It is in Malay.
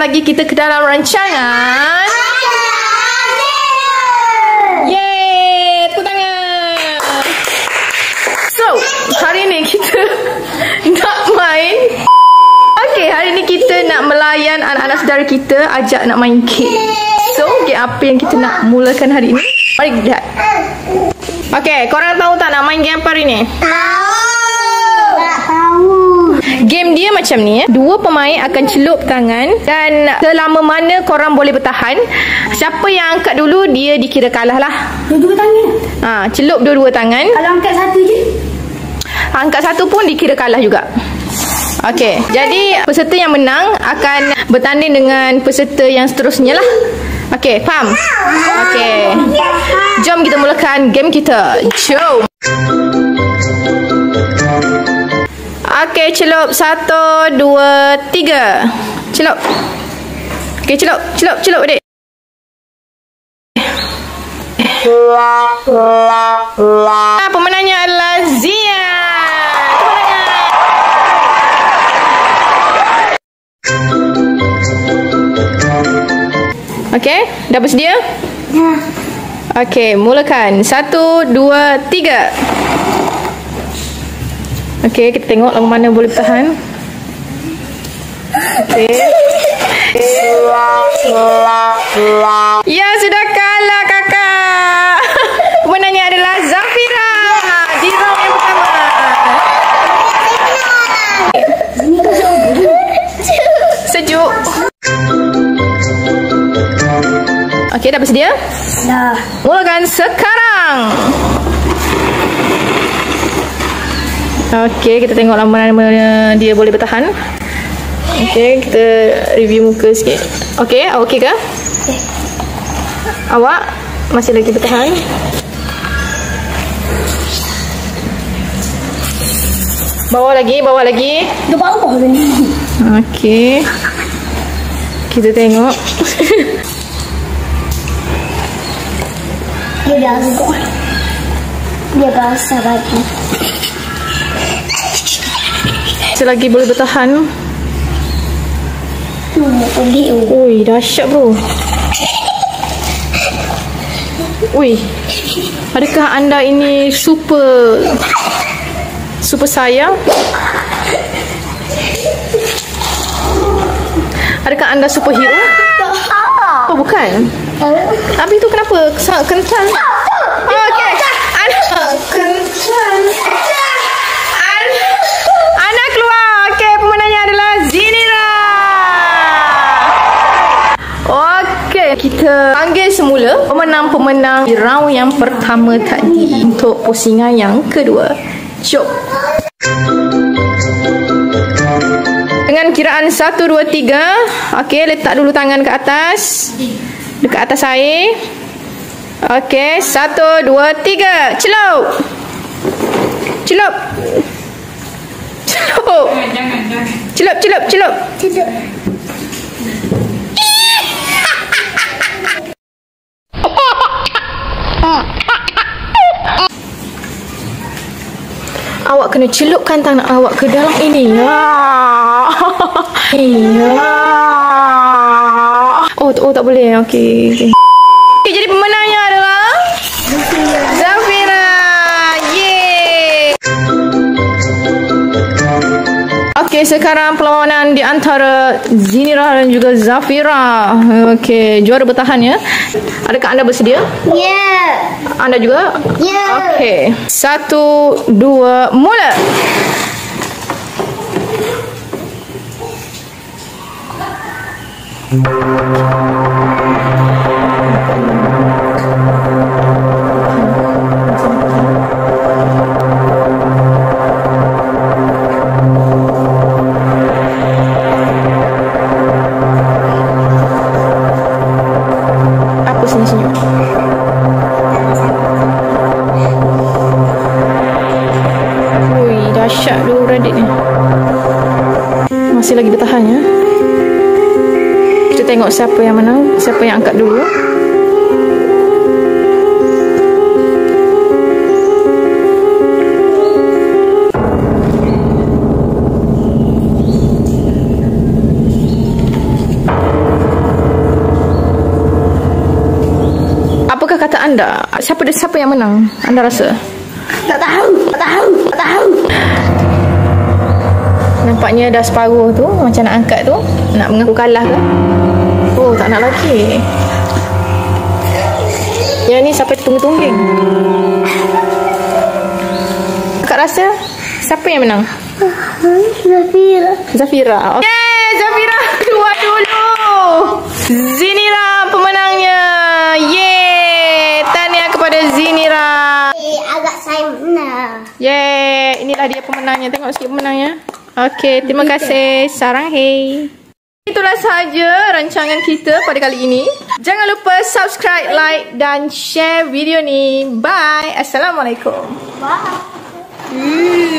lagi kita ke dalam rancangan. Yeay, tepuk tangan. So, hari ni kita nak main. Okay, hari ni kita nak melayan anak-anak saudara kita, ajak nak main game. So, game apa yang kita nak mulakan hari ni? Mari kita lihat. Okay, korang tahu tak nak main game apa hari ni? Game dia macam ni. Dua pemain akan celup tangan dan selama mana korang boleh bertahan, siapa yang angkat dulu dia dikira kalah lah. Dua-dua tangan? Celup dua-dua tangan. Kalau angkat satu je? Angkat satu pun dikira kalah juga. Okey, jadi peserta yang menang akan bertanding dengan peserta yang seterusnya lah. Okey, faham? Okey, jom kita mulakan game kita. Jom. Okey, celup. 1, 2, 3. Celup. Okey, celup adik. Pemenangnya adalah Zia. Okey, dah bersedia? Ya. Okey, mulakan. 1, 2, 3. Okey, kita tengok lagu mana boleh bertahan. Okey. Ya, sudah kalah kakak. Pemenangnya adalah Zafira di round yang pertama. Sejuk. Okey, dah bersedia? Dah. Mulakan sekarang. Okey, kita tengok mana dia boleh bertahan. Okey, kita review muka sikit. Okey, okey ke? Okey. Awak masih lagi bertahan. Bawa lagi. Dia bawah ni. Okey. Kita tengok. Dia basah lagi. Selagi boleh bertahan. Ui, dahsyat bro. Ui, adakah anda ini super saya? Adakah anda superhero? Oh, bukan. Tapi tu kenapa kental? Okey. Kental. Anak keluar. Okey, pemenangnya adalah Zinira. Okey, kita panggil semula pemenang-pemenang di round yang pertama tadi untuk pusingan yang kedua. Jom. Dengan kiraan 1, 2, 3. Okey, letak dulu tangan ke atas. Dekat atas air. Okey, 1, 2, 3. Celup. Celup. Celup. Awak kena celupkan tangan awak ke dalam ini. Oh, tak boleh. Okey. Okay, jadi pemenangnya adalah Zafira. Yeay. Okey, sekarang perlawanan di antara Zinira dan juga Zafira. Okey, juara bertahan ya. Adakah anda bersedia? Ya. Anda juga? Ya. Okey. 1, 2, mula. Apa senyum-senyum? Ui, dahsyat dulu beradik ni. Masih lagi bertahan ya. Kita tengok siapa yang menang, siapa yang angkat dulu. anda, siapa yang menang? Anda rasa? Tak tahu. Nampaknya dah separuh tu. Macam nak angkat tu. Nak mengaku kalah ke? Oh, tak nak lagi. Yang ni sampai tunggu-tungging. Kak rasa siapa yang menang? Zafira. Okay, Zafira keluar dulu. Zinira pemenangnya. Yeay, tahniah kepada Zinira. Agak saya menang. Yeay, inilah dia pemenangnya. Tengok sikit pemenangnya. Okey, terima kasih. Sarang hei. Itulah sahaja rancangan kita pada kali ini. Jangan lupa subscribe, like dan share video ni. Bye. Assalamualaikum. Bye.